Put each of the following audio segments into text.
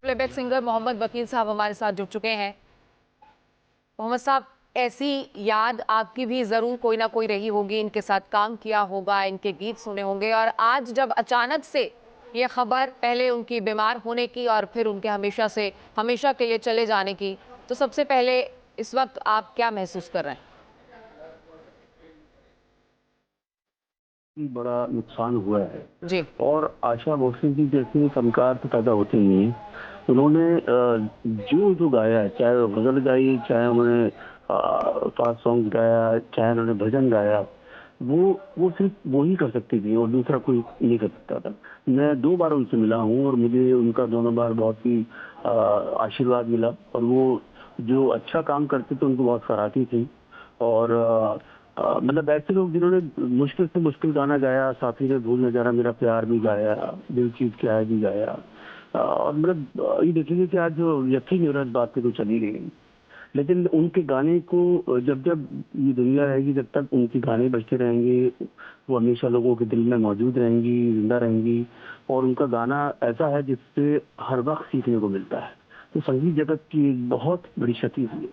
Playback singer Mohammad वकील साहब हमारे साथ जुड़ चुके हैं। मोहम्मद साहब, ऐसी याद आपकी भी ज़रूर कोई ना कोई रही होगी, इनके साथ काम किया होगा, इनके गीत सुने होंगे, और आज जब अचानक से ये खबर पहले उनकी बीमार होने की और फिर उनके हमेशा के लिए चले जाने की, तो सबसे पहले इस वक्त आप क्या महसूस कर रहे हैं? बड़ा नुकसान हुआ है। जी। और आशा भोसले जी जैसे फनकार तो पैदा होते नहीं है। उन्होंने जो जो गाया है, चाहे वो गजल गाई, चाहे उन्होंने फास्ट सॉन्ग गाया, चाहे उन्होंने भजन गाया, वो सिर्फ वो ही कर सकती थी और दूसरा कोई नहीं कर सकता था। मैं 2 बार उनसे मिला हूँ और मुझे उनका दोनों बार बहुत ही आशीर्वाद मिला। और वो जो अच्छा काम करते थे उनको बहुत सराहती थी। और मतलब ऐसे लोग जिन्होंने मुश्किल से मुश्किल गाना गाया, साथी ने भूल न जाना मेरा प्यार भी गाया, दिल चीज क्या है भी गाया। और मतलब ये देखेंगे कि आज जो यकीन नहीं हो रहा इस बात पे तो चली गई, लेकिन उनके गाने को जब जब ये दुनिया रहेगी, जब तक उनके गाने बजते रहेंगे, वो हमेशा लोगों के दिल में मौजूद रहेंगी, जिंदा रहेंगी। और उनका गाना ऐसा है जिससे हर वक्त सीखने को मिलता है। तो संगीत जगत की एक बहुत बड़ी क्षति हुई है।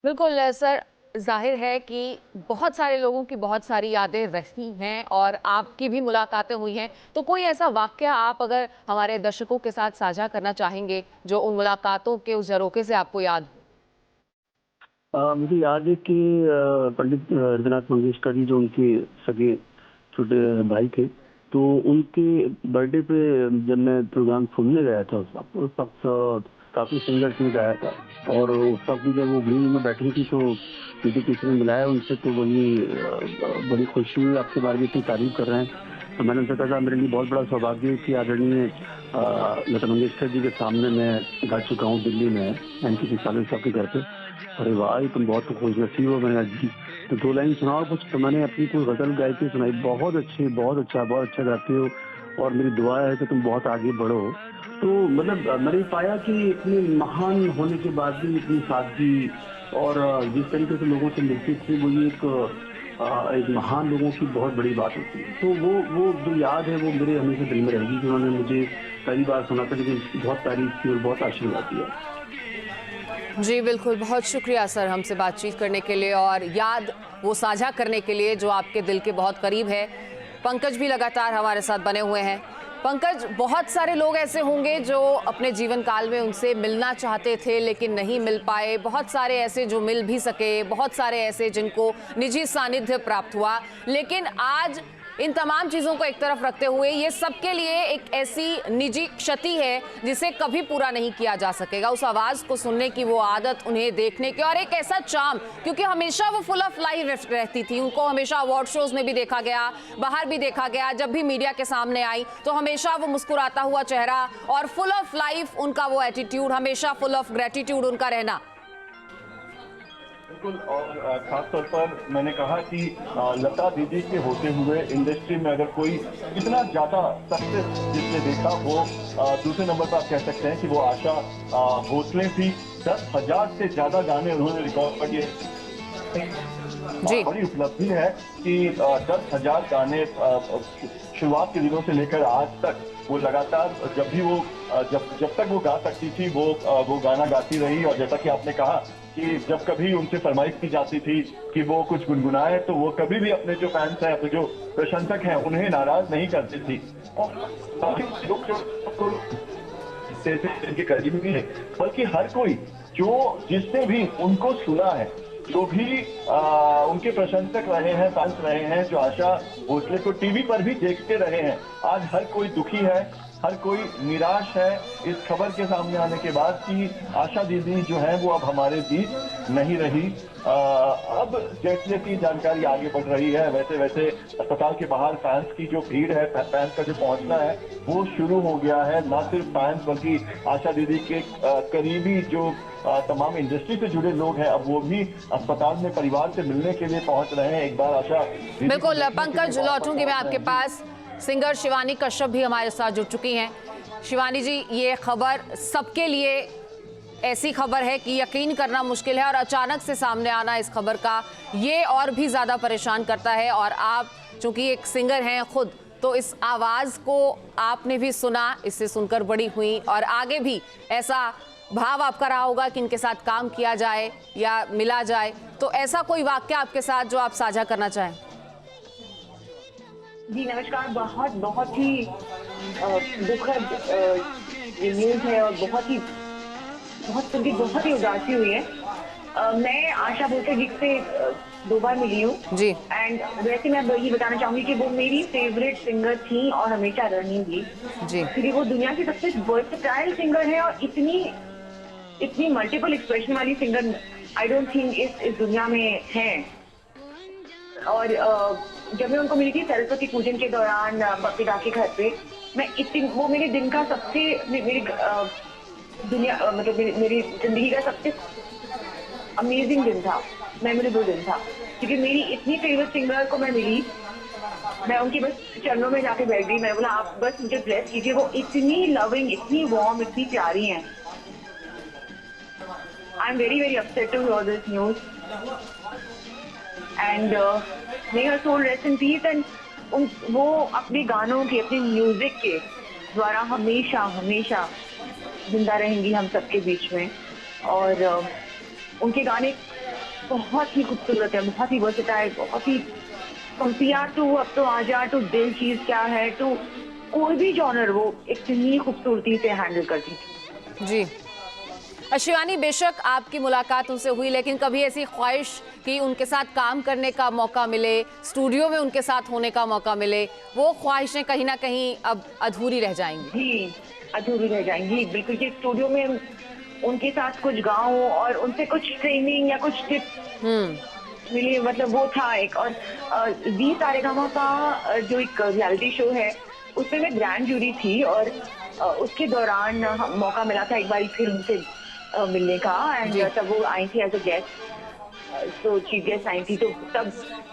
बिल्कुल सर, जाहिर है कि बहुत सारे लोगों की बहुत सारी यादें रही हैं और आपकी भी मुलाकातें हुई हैं, तो कोई ऐसा वाकया आप अगर हमारे दर्शकों के साथ साझा करना चाहेंगे जो उन मुलाकातों के उस झरोखे से आपको याद हो? मुझे याद है कि पंडित हृदयनाथ मंगेशकर जी जो उनके सगे छोटे भाई थे, तो उनके बर्थडे पे जब मैं प्रोग्राम सुनने गया था उस वक्त काफी सिंगर्स ने गाया था। और उस वक्त भी जब वो ग्रीन में बैठी थी तो मुझे किसी ने मिलाया उनसे, तो बड़ी बड़ी खुशी हुई। आपके बारे में इतनी तारीफ कर रहे हैं, तो मैंने उनसे कहा मेरे लिए बहुत बड़ा सौभाग्य है कि आदरणीय लता मंगेशकर जी के सामने मैं गा चुका हूँ दिल्ली में एनटीपी सालिन साहब के घर पे। अरे वाह, तुम बहुत खुशनसीब हो। मैंने आज तो 2 लाइन सुनाओ कुछ, तो मैंने अपनी कोई गजल गाई थी सुनाई। बहुत अच्छी, बहुत अच्छा गाते हो और मेरी दुआ है कि तुम बहुत आगे बढ़ो। तो मतलब मैंने पाया कि इतने महान होने के बाद भी इतनी सादगी और जिस तरीके से लोगों से मिलती थी, वो ये एक महान लोगों की बहुत बड़ी बात होती है। तो वो जो याद है वो मेरे हमेशा दिल में रहेगी कि उन्होंने मुझे पहली बार सुना था, लेकिन बहुत तारीफ की और बहुत आशीर्वाद दिया। जी बिल्कुल, बहुत शुक्रिया सर हमसे बातचीत करने के लिए और याद वो साझा करने के लिए जो आपके दिल के बहुत करीब है। पंकज भी लगातार हमारे साथ बने हुए हैं। पंकज, बहुत सारे लोग ऐसे होंगे जो अपने जीवन काल में उनसे मिलना चाहते थे लेकिन नहीं मिल पाए, बहुत सारे ऐसे जो मिल भी सके, बहुत सारे ऐसे जिनको निजी सानिध्य प्राप्त हुआ, लेकिन आज इन तमाम चीज़ों को एक तरफ रखते हुए ये सबके लिए एक ऐसी निजी क्षति है जिसे कभी पूरा नहीं किया जा सकेगा। उस आवाज़ को सुनने की वो आदत, उन्हें देखने की, और एक ऐसा चार्म, क्योंकि हमेशा वो फुल ऑफ लाइफ रहती थी। उनको हमेशा अवार्ड शोज में भी देखा गया, बाहर भी देखा गया, जब भी मीडिया के सामने आई तो हमेशा वो मुस्कुराता हुआ चेहरा और फुल ऑफ लाइफ उनका वो एटीट्यूड, हमेशा फुल ऑफ ग्रेटिट्यूड उनका रहना। बिल्कुल। और खास तौर पर मैंने कहा कि लता दीदी के होते हुए इंडस्ट्री में अगर कोई इतना ज्यादा सक्सेस जिसने देखा, वो दूसरे नंबर पर आप कह सकते हैं कि वो आशा भोसले थी। 10,000 से ज्यादा गाने उन्होंने रिकॉर्ड किए। बड़ी उपलब्धि है कि 10,000 गाने शुरुआत के दिनों से लेकर आज तक वो लगातार जब तक वो गा सकती थी वो गाना गाती रही। और जैसा कि आपने कहा कि जब कभी उनसे फरमाइश की जाती थी कि वो कुछ गुनगुनाए, तो वो कभी भी अपने जो फैंस हैं, अपने जो प्रशंसक हैं, उन्हें नाराज नहीं करती थी। और काफी लोग इनके करीब भी है, बल्कि हर कोई जिसने भी उनको सुना है, जो भी उनके प्रशंसक रहे हैं, फैंस रहे हैं, जो आशा भोसले को टीवी पर भी देखते रहे हैं, आज हर कोई दुखी है, हर कोई निराश है इस खबर के सामने आने के बाद कि आशा दीदी जो है वो अब हमारे बीच नहीं रही। अब जैसे की जानकारी आगे बढ़ रही है, वैसे वैसे अस्पताल के बाहर फैंस की जो भीड़ है, फैंस का जो पहुंचना है वो शुरू हो गया है। न सिर्फ फैंस बल्कि आशा दीदी के करीबी जो तमाम इंडस्ट्री से जुड़े लोग हैं, अब वो भी अस्पताल में परिवार से मिलने के लिए पहुंच रहे हैं। एक बार आशा बिल्कुल पंकज, लौटूंगी मैं आपके पास। सिंगर शिवानी कश्यप भी हमारे साथ जुड़ चुकी हैं। शिवानी जी, ये खबर सबके लिए ऐसी खबर है कि यकीन करना मुश्किल है और अचानक से सामने आना इस खबर का ये और भी ज़्यादा परेशान करता है। और आप चूंकि एक सिंगर हैं खुद, तो इस आवाज़ को आपने भी सुना, इससे सुनकर बड़ी हुई और आगे भी ऐसा भाव आपका रहा होगा कि इनके साथ काम किया जाए या मिला जाए। तो ऐसा कोई वाक्य आपके साथ जो आप साझा करना चाहें? जी नमस्कार। बहुत ही दुखद ये न्यूज़ है और बहुत ही उदासी हुई है। मैं आशा भोसले जी से 2 बार मिली हूँ जी। एंड वैसे मैं ये बताना चाहूंगी कि वो मेरी फेवरेट सिंगर थी और हमेशा रहेंगी जी। क्योंकि वो दुनिया की सबसे वर्सेटाइल सिंगर है और इतनी मल्टीपल एक्सप्रेशन वाली सिंगर आई डोंट थिंक इस दुनिया में है। और जब मैं उनको मिली थी सरस्वती पूजन के दौरान बपीदा के घर पे, वो मेरे दिन का सबसे मेरी जिंदगी का सबसे अमेजिंग दिन था, मेमोरेबल दिन था क्योंकि मेरी इतनी फेवरेट सिंगर को मैं मिली। मैं उनकी बस चरणों में जाके बैठ गई। मैं बोला आप बस मुझे ब्लेस कीजिए। वो इतनी लविंग, इतनी वार्म, इतनी प्यारी हैं। I am very upset to hear this news and may her soul rest in peace. And वो अपने गानों के, अपने म्यूजिक के द्वारा हमेशा जिंदा रहेंगी हम सबके बीच में। और उनके गाने बहुत ही खूबसूरत है, बहुत ही वर्सेटाइल, बहुत ही कंपिया टू अब तो आजा टू दिल चीज क्या है टू कोई भी जॉनर वो इतनी खूबसूरती से हैंडल करती थी। जी शिवानी, बेशक आपकी मुलाकात उनसे हुई, लेकिन कभी ऐसी ख्वाहिश कि उनके साथ काम करने का मौका मिले, स्टूडियो में उनके साथ होने का मौका मिले, वो ख्वाहिशें कहीं ना कहीं अब अधूरी रह जाएंगी? जी अधूरी रह जाएंगी बिल्कुल। कि स्टूडियो में उनके साथ कुछ गाऊं और उनसे कुछ ट्रेनिंग या कुछ टिप्स मिले, मतलब वो था एक। और ज़ी सारेगामा का जो एक रियलिटी शो है उसमें मैं ग्रैंड जूरी थी और उसके दौरान मौका मिला था एक बार फिर उनसे मिलने का। एंड तब वो आई थी एज अ गेस्ट, तो चीफ गेस्ट आई थी। तो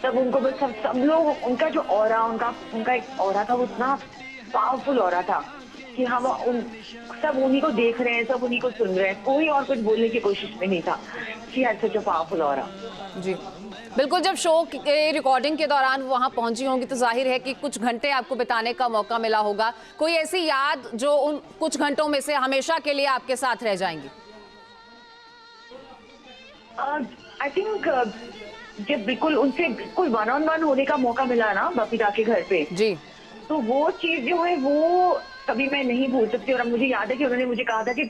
तब उनको बस सब लोग, उनका जो ऑरा, उनका एक ऑरा था, वो इतना पावरफुल ऑरा था कि हम सब उन्हीं को देख रहे हैं, सब उन्हीं को सुन रहे हैं, कोई और कुछ बोलने की कोशिश में नहीं था। She had such a powerful aura. जी बिल्कुल। जब शो के रिकॉर्डिंग के दौरान वहां पहुंची होंगी तो जाहिर है कि कुछ घंटे आपको बिताने का मौका मिला होगा। कोई ऐसी याद जो उन कुछ घंटों में से हमेशा के लिए आपके साथ रह जाएंगी? आई थिंक जब बिल्कुल उनसे बिल्कुल 1-on-1 होने का मौका मिला ना बपीदा के घर पे, जी, तो वो चीज जो है वो कभी मैं नहीं भूल सकती। और अब मुझे याद है कि उन्होंने मुझे कहा था कि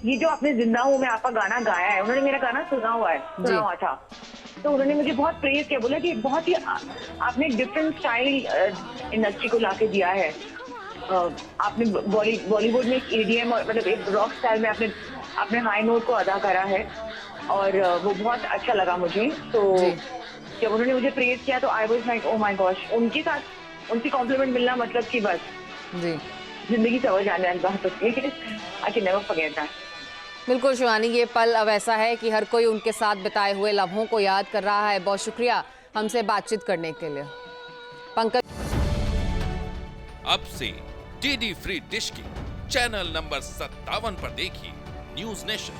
ये जो आपने जिंदा हूँ मैं आपका गाना गाया है, उन्होंने मेरा गाना सुना हुआ था। तो उन्होंने मुझे बहुत प्रेज किया, बोला कि बहुत ही आपने डिफरेंट स्टाइल इंडस्ट्री को लाके दिया है। आपने बॉलीवुड में ईडीएम और मतलब एक रॉक स्टाइल में आपने हाई नोट को अदा करा है और वो बहुत अच्छा लगा मुझे। तो जब उन्होंने मुझे प्रेज किया तो I was like oh my gosh. उनकी कॉम्प्लीमेंट मिलना मतलब कि बस जी जिंदगी समझ आने वाली बात होती है। I can never forget that. बिल्कुल शिवानी, ये पल अब ऐसा है कि हर कोई उनके साथ बिताए हुए लम्हों को याद कर रहा है। बहुत शुक्रिया हमसे बातचीत करने के लिए। पंकज, अब से डीडी फ्री डिश की चैनल नंबर 57 पर देखिए न्यूज नेशन।